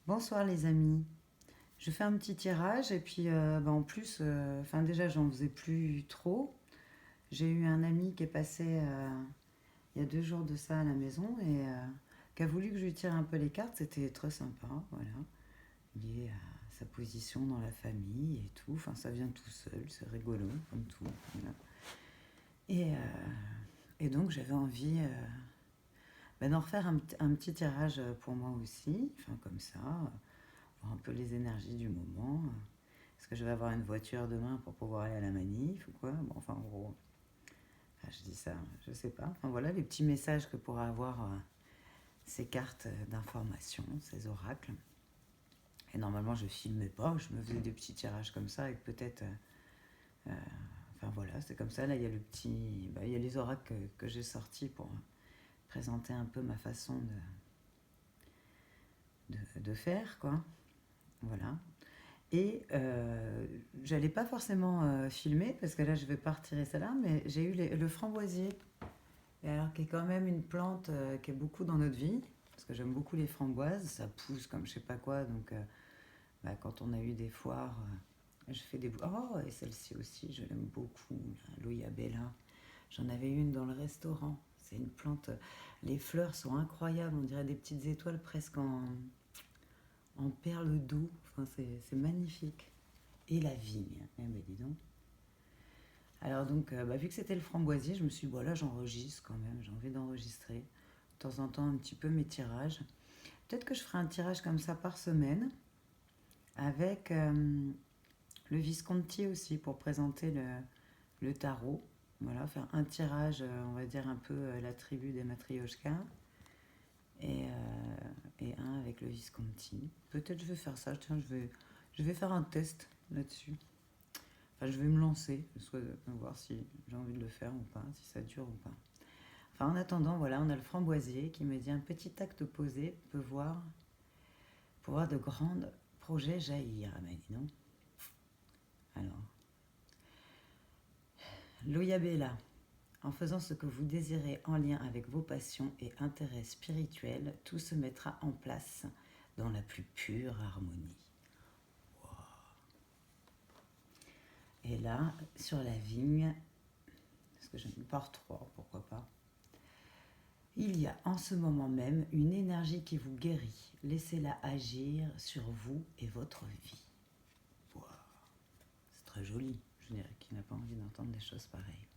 Bonsoir les amis. Je fais un petit tirage et puis en plus, déjà j'en faisais plus trop. J'ai eu un ami qui est passé il y a 2 jours de ça à la maison et qui a voulu que je lui tire un peu les cartes. C'était très sympa, voilà, lié à sa position dans la famille et tout. Enfin, ça vient tout seul, c'est rigolo comme tout. Voilà. Et, euh, et donc j'avais envie d'en refaire un petit tirage pour moi aussi, enfin comme ça, voir un peu les énergies du moment. Est-ce que je vais avoir une voiture demain pour pouvoir aller à la manif ou quoi? Bon, enfin, en gros, je dis ça, je sais pas. Enfin, voilà les petits messages que pourraient avoir ces cartes d'information, ces oracles. Et normalement, je filmais pas, je me faisais des petits tirages comme ça avec peut-être. Euh, enfin voilà, c'est comme ça. Là, il y a le petit. Il y a les oracles que j'ai sortis pour présenter un peu ma façon de faire, quoi. Voilà. Et j'allais pas forcément filmer parce que là je vais pas retirer ça là, mais j'ai eu le framboisier. Et alors qui est quand même une plante qui est beaucoup dans notre vie, parce que j'aime beaucoup les framboises, ça pousse comme je sais pas quoi, donc quand on a eu des foires, je fais des... Oh, et celle-ci aussi, je l'aime beaucoup, l'Oyabella. J'en avais une dans le restaurant, c'est une plante, les fleurs sont incroyables, on dirait des petites étoiles presque en perles d'eau, enfin, c'est magnifique. Et la vigne. Eh ben dis donc. Alors donc, vu que c'était le framboisier, je me suis dit, bon là j'enregistre quand même, j'ai envie d'enregistrer de temps en temps un petit peu mes tirages. Peut-être que je ferai un tirage comme ça par semaine avec le Visconti aussi pour présenter le tarot. Voilà, faire un tirage, on va dire un peu la tribu des matrioshkas et, et un avec le Visconti. Peut-être je vais faire ça, tiens, je vais faire un test là-dessus. Enfin, je vais me lancer, soit voir si j'ai envie de le faire ou pas, si ça dure ou pas. Enfin, en attendant, voilà, on a le framboisier qui me dit un petit acte posé peut voir de grands projets jaillir. Ah, mais dis donc. Alors, l'Oyabella. En faisant ce que vous désirez en lien avec vos passions et intérêts spirituels, tout se mettra en place dans la plus pure harmonie. Wow. Et là, sur la vigne, parce que je me porte 3, pourquoi pas. Il y a en ce moment même une énergie qui vous guérit. Laissez-la agir sur vous et votre vie. Wow. C'est très joli. Je dirais qui n'a pas envie d'entendre des choses pareilles.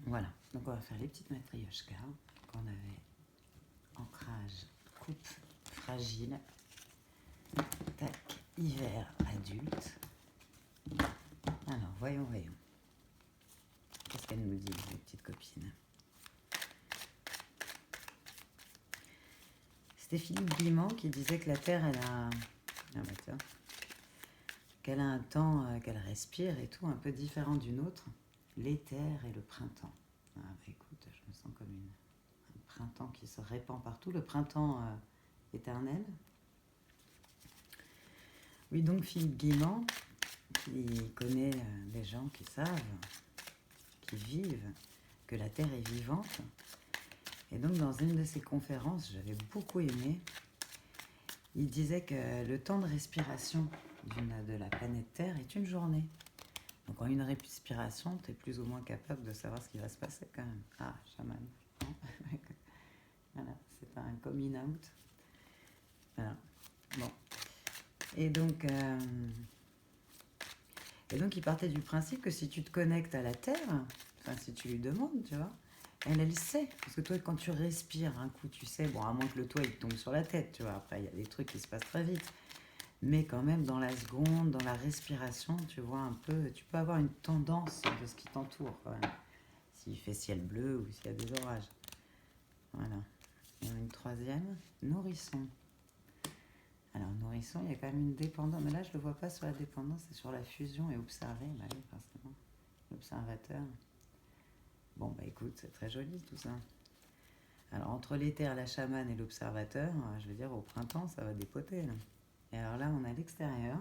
Voilà. Donc on va faire les petites matrioshkas qu'on avait. Ancrage, coupe fragile. Tac, hiver adulte. Alors, voyons. Qu'est-ce qu'elle nous dit, les petites copines? C'était Philippe Guimand qui disait que la Terre, elle a... Ah bah tiens. Qu'elle a un temps qu'elle respire et tout, un peu différent d'une autre. L'éther et le printemps. Ah bah écoute, je me sens comme un printemps qui se répand partout. Le printemps éternel. Oui, donc Philippe Guimand, qui connaît des gens qui savent, qui vivent, que la Terre est vivante. Et donc dans une de ses conférences, j'avais beaucoup aimé, il disait que le temps de respiration de la planète Terre est une journée. Donc en une respiration, tu es plus ou moins capable de savoir ce qui va se passer quand même. Ah, chaman. Voilà, c'est un coming out. Voilà. Bon. Et donc il partait du principe que si tu te connectes à la Terre, enfin si tu lui demandes, tu vois, elle sait. Parce que toi, quand tu respires, un coup, tu sais, bon, à moins que le toit il tombe sur la tête, tu vois, après, il y a des trucs qui se passent très vite. Mais quand même, dans la seconde, dans la respiration, tu vois un peu, tu peux avoir une tendance de ce qui t'entoure, quand même. S'il fait ciel bleu ou s'il y a des orages. Voilà. Et une troisième, nourrisson. Alors, nourrisson, il y a quand même une dépendance. Mais là, je ne le vois pas sur la dépendance, c'est sur la fusion et observer. Bah oui, forcément. L'observateur. Bon, bah écoute, c'est très joli tout ça. Alors, entre l'éther, la chamane et l'observateur, je veux dire, au printemps, ça va dépoter. Là. Et alors là, on est à l'extérieur.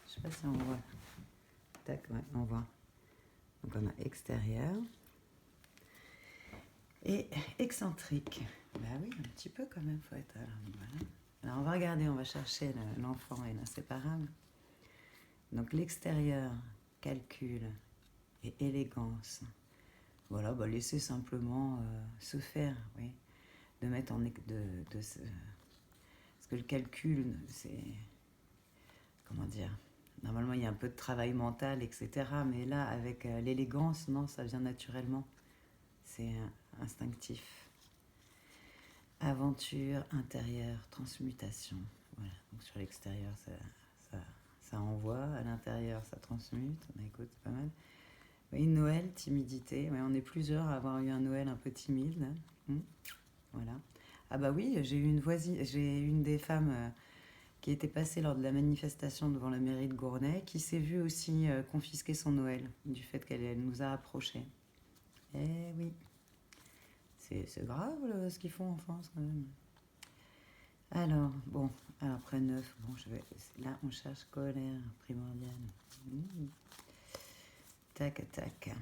Je sais pas si on voit. Tac, ouais, on voit. Donc, on a extérieur. Et excentrique. Bah oui, un petit peu quand même, faut être. Voilà. Alors on va regarder, on va chercher l'enfant et l'inséparable. Donc l'extérieur, calcul et élégance. Voilà, bah laissez simplement se faire, oui. De mettre en. Parce que le calcul, c'est. Comment dire? Normalement, il y a un peu de travail mental, etc. Mais là, avec l'élégance, non, ça vient naturellement. C'est instinctif. Aventure intérieure, transmutation. Voilà. Donc sur l'extérieur, ça, ça envoie. À l'intérieur, ça transmute. Bah, écoute, c'est pas mal. Oui, Noël, timidité. Ouais, on est plusieurs à avoir eu un Noël un peu timide. Voilà. Ah bah oui, j'ai eu une voisine, j'ai une des femmes qui était passée lors de la manifestation devant la mairie de Gournay, qui s'est vue aussi confisquer son Noël du fait qu'elle nous a approchés. Eh oui, c'est grave ce qu'ils font en France quand même. Alors, bon, alors après 9, bon, là on cherche colère primordiale. Tac, tac.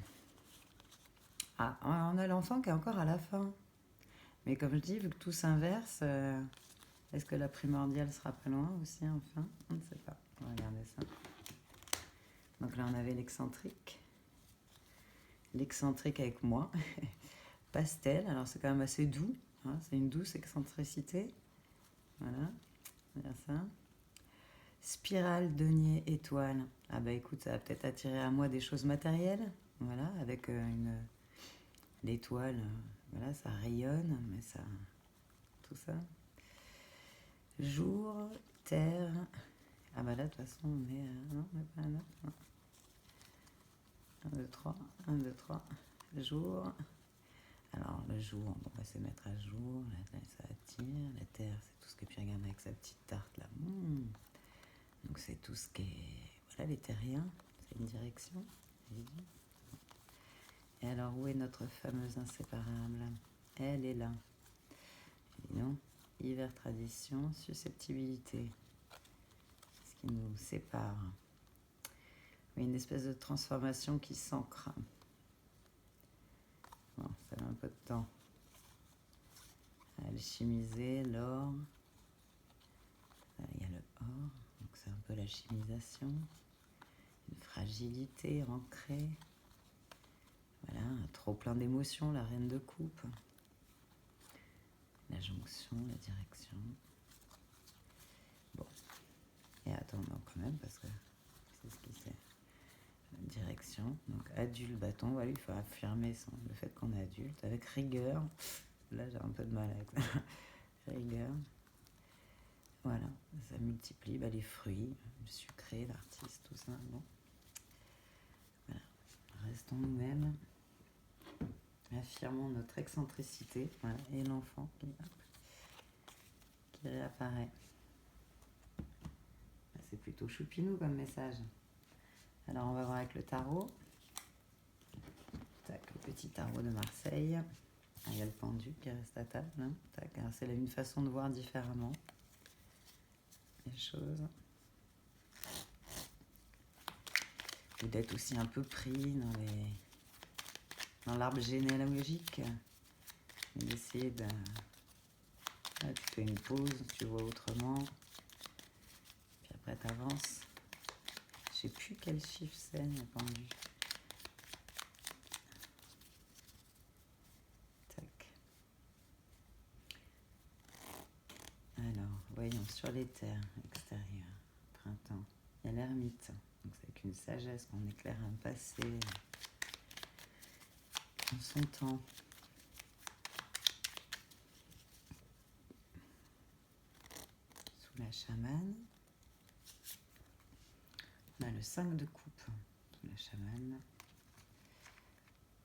Ah, on a l'enfant qui est encore à la fin. Mais comme je dis, vu que tout s'inverse, est-ce que la primordiale sera pas loin aussi, enfin? On ne sait pas. On va regarder ça. Donc là, on avait l'excentrique. L'excentrique avec moi. Pastel, alors c'est quand même assez doux. Hein, c'est une douce excentricité. Voilà, voilà ça. Spirale, denier, étoile. Ah bah écoute, ça va peut-être attirer à moi des choses matérielles. Voilà, avec l'étoile, voilà, ça rayonne, mais ça... Tout ça. Jour, terre. Ah bah là, de toute façon, on est... non, on n'est pas là. 1, 2, 3. 1, 2, 3. Jour. Alors, le jour, on va se mettre à jour. Là, ça attire. La terre, c'est tout ce que... Puis regarde avec sa petite tarte, là. Donc, c'est tout ce qui est... Voilà, les terriens. C'est une direction. Et alors, où est notre fameuse inséparable? Elle est là. Et non, hiver, tradition, susceptibilité. Ce qui nous sépare. Mais une espèce de transformation qui s'ancre. Bon, ça met un peu de temps. Alchimiser, l'or. Il y a le or, donc c'est un peu la chimisation. Une fragilité ancrée. Voilà, un trop plein d'émotions, la reine de coupe. La jonction, la direction. Bon. Et attendons quand même, parce que c'est ce qui c'est. La direction. Donc adulte, bâton. Voilà, il faut affirmer le fait qu'on est adulte. Avec rigueur. Là, j'ai un peu de mal avec ça. Rigueur. Voilà, ça multiplie les fruits, le sucré, l'artiste, tout ça. Bon. Voilà. Restons nous-mêmes. Affirmons notre excentricité. Voilà. Et l'enfant qui réapparaît. C'est plutôt choupinou comme message. Alors, on va voir avec le tarot. Tac, le petit tarot de Marseille. Ah, il y a le pendu qui reste à table. Hein. Tac, c'est une façon de voir différemment les choses. Ou d'être aussi un peu pris dans l'arbre généalogique. Et d'essayer de... Là, tu fais une pause, tu vois autrement. Puis après, tu avances. Je sais plus quel chiffre c'est, le pendu. Tac. Alors, voyons, sur les terres extérieures, printemps. Il y a l'ermite. Donc c'est avec une sagesse qu'on éclaire un passé en son temps. Sous la chamane. On a le 5 de coupe sous la chamane.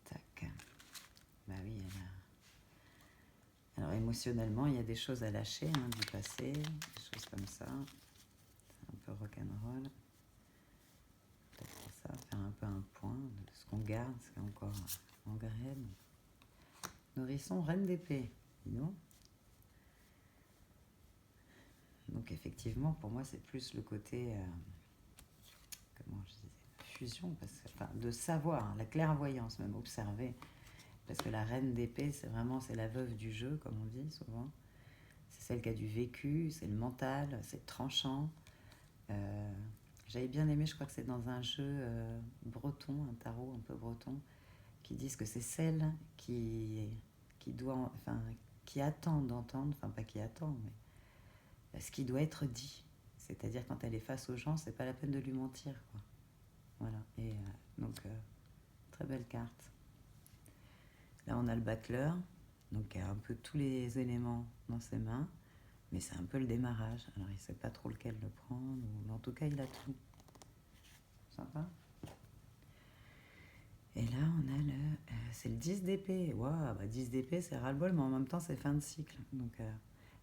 Tac. Bah oui, elle a... Alors émotionnellement, il y a des choses à lâcher du passé, des choses comme ça. C'est un peu rock'n'roll. Peut-être ça, faire un peu un point de ce qu'on garde, ce qui est encore en graine. Nourrisson, reine d'épée, non? Donc effectivement, pour moi, c'est plus le côté, comment je disais, fusion, parce que, enfin, de savoir, la clairvoyance, même observer Parce que la reine d'épée, c'est la veuve du jeu, comme on dit souvent. C'est celle qui a du vécu, c'est le mental, c'est tranchant. Euh, J'avais bien aimé, je crois que c'est dans un jeu breton, un tarot un peu breton, qui disent que c'est celle qui doit, enfin, qui attend d'entendre, enfin pas qui attend, mais ce qui doit être dit. C'est-à-dire quand elle est face aux gens, c'est pas la peine de lui mentir, quoi. Voilà. Et donc très belle carte. Là, on a le battleur, donc qui a un peu tous les éléments dans ses mains, mais c'est un peu le démarrage. Alors, il ne sait pas trop lequel le prendre, mais en tout cas, il a tout. Sympa. Et là, on a c'est le 10 d'épée. Waouh, bah 10 d'épée, c'est ras-le-bol, mais en même temps, c'est fin de cycle. Donc,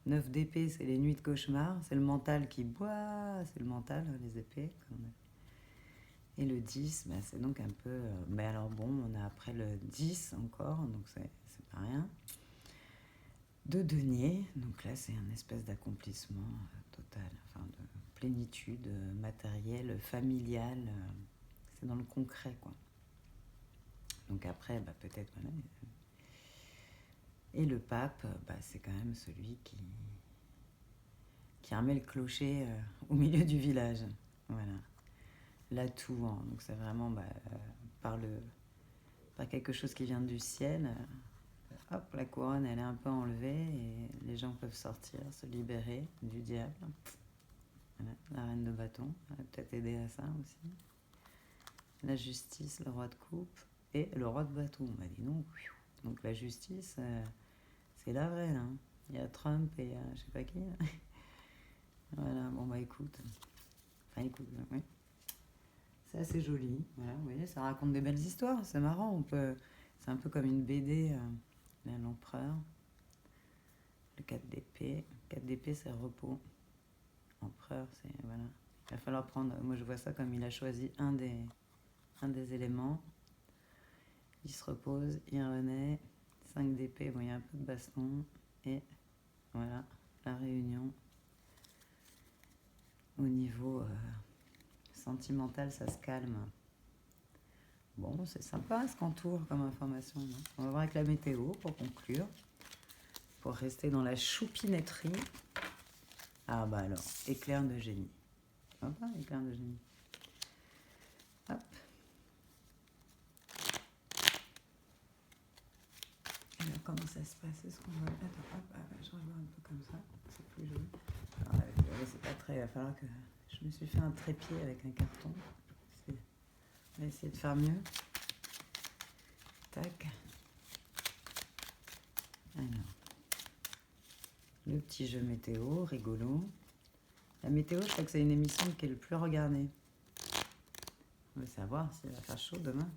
9 d'épée, c'est les nuits de cauchemar. C'est le mental qui boit, c'est le mental, les épées. Et le 10, bah, c'est donc un peu... mais alors bon, on a après le 10 encore, donc c'est pas rien. De denier, donc là c'est un espèce d'accomplissement total, enfin de plénitude matérielle, familiale, c'est dans le concret, quoi. Donc après, bah, peut-être, voilà. Et le pape, bah, c'est quand même celui qui remet le clocher au milieu du village. Voilà. L'atout, hein. Donc c'est vraiment bah, par quelque chose qui vient du ciel. Hop, la couronne, elle est un peu enlevée et les gens peuvent sortir, se libérer du diable. Voilà, la reine de bâton, elle va peut-être aider à ça aussi. La justice, le roi de coupe et le roi de bâton. On m'a dit non. Donc la justice, c'est la vraie. Hein. Il y a Trump et je sais pas qui. Voilà, bon bah écoute. Enfin écoute, oui. C'est assez joli. Voilà, vous voyez, ça raconte des belles histoires. C'est marrant. C'est un peu comme une BD, l'empereur. Le 4 d'épée. 4 d'épée, c'est repos. Empereur, c'est... Voilà. Il va falloir prendre... Moi, je vois ça comme il a choisi un des éléments. Il se repose, il renaît. 5 d'épée, bon, il y a un peu de baston. Et voilà, la réunion. Au niveau sentimental, ça se calme. Bon, c'est sympa ce qu'entoure comme information. Non, on va voir avec la météo pour conclure. Pour rester dans la choupinetterie. Ah bah alors, éclair de génie. Sympa, éclair de génie. Hop. Alors, comment ça se passe? Est-ce qu'on va... Attends, hop, je vais voir un peu comme ça. C'est plus joli. Alors, c'est pas très... Il va falloir que... Je me suis fait un trépied avec un carton. On va essayer de faire mieux. Tac. Alors. Le petit jeu météo, rigolo. La météo, je crois que c'est une émission qui est le plus regardée. On va savoir s'il va faire chaud demain.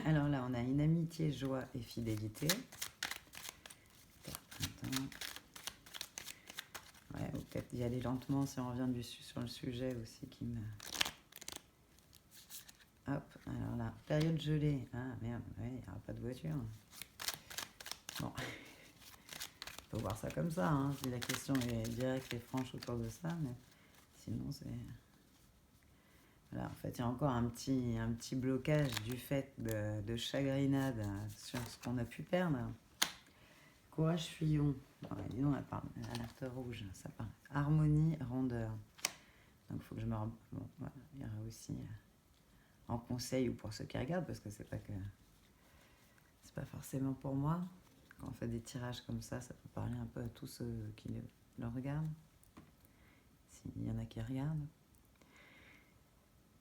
Alors là, on a une amitié, joie et fidélité. Ouais, ou peut-être y aller lentement si on revient sur le sujet aussi qui me... Hop, alors là, période gelée. Ah merde, ouais, il n'y aura pas de voiture. Bon, il faut voir ça comme ça, hein, si la question est directe et franche autour de ça, mais sinon c'est... Voilà, en fait, il y a encore un petit blocage du fait de chagrinade sur ce qu'on a pu perdre. Courage Fillon. Ouais, dis donc, elle parle. Alerte rouge, ça parle. Harmonie, rondeur. Donc, il faut que je me... Bon, voilà, il y aura aussi en conseil ou pour ceux qui regardent, parce que c'est pas forcément pour moi. Quand on fait des tirages comme ça peut parler un peu à tous ceux qui le regardent. S'il y en a qui regardent.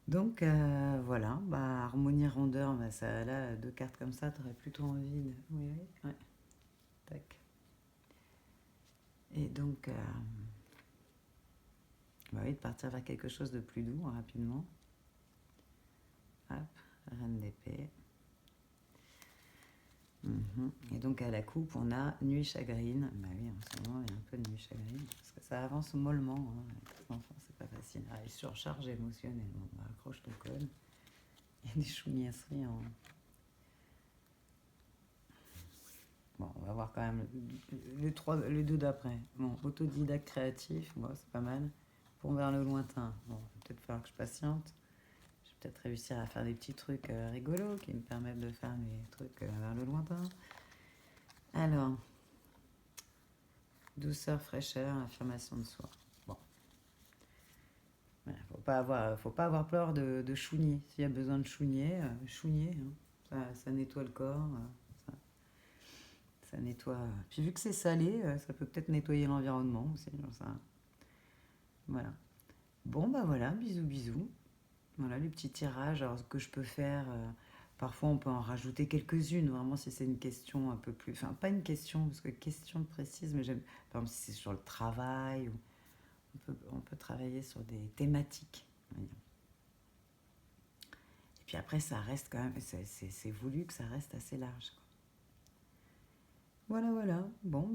Donc voilà, bah, harmonie, rondeur, bah, ça, là, 2 cartes comme ça, t'aurais plutôt envie de... Oui, ouais. Tac. Et donc, bah oui, de partir vers quelque chose de plus doux, rapidement. Hop, reine d'épée. Et donc à la coupe, on a nuit chagrine. Bah oui, en ce moment, il y a un peu de nuit chagrine, parce que ça avance mollement. Hein. Avec les enfants, c'est pas facile. Ah, et surcharge émotionnellement. Bah, accroche ton col. Il y a des choumiasseries en... Bon, on va voir quand même les deux d'après. Bon, autodidacte créatif, bon, c'est pas mal. Pour vers le lointain. Bon, peut-être falloir que je patiente. peut-être réussir à faire des petits trucs rigolos qui me permettent de faire des trucs vers le lointain. Alors, douceur, fraîcheur, affirmation de soi. Bon, voilà, faut pas avoir peur de chougner. S'il y a besoin de chougner, chougner, hein. Ça nettoie le corps, ça, ça nettoie. Puis vu que c'est salé, ça peut peut-être nettoyer l'environnement aussi. Genre ça. Voilà. Bon, bah voilà, bisous, bisous. Voilà les petits tirages. Alors, ce que je peux faire, parfois on peut en rajouter quelques-unes, vraiment si c'est une question un peu plus. Enfin, pas une question, parce que question précise, mais j'aime. Par exemple, si c'est sur le travail, ou on peut travailler sur des thématiques. On va dire. Et puis après, ça reste quand même. C'est voulu que ça reste assez large. Voilà, voilà. Bon.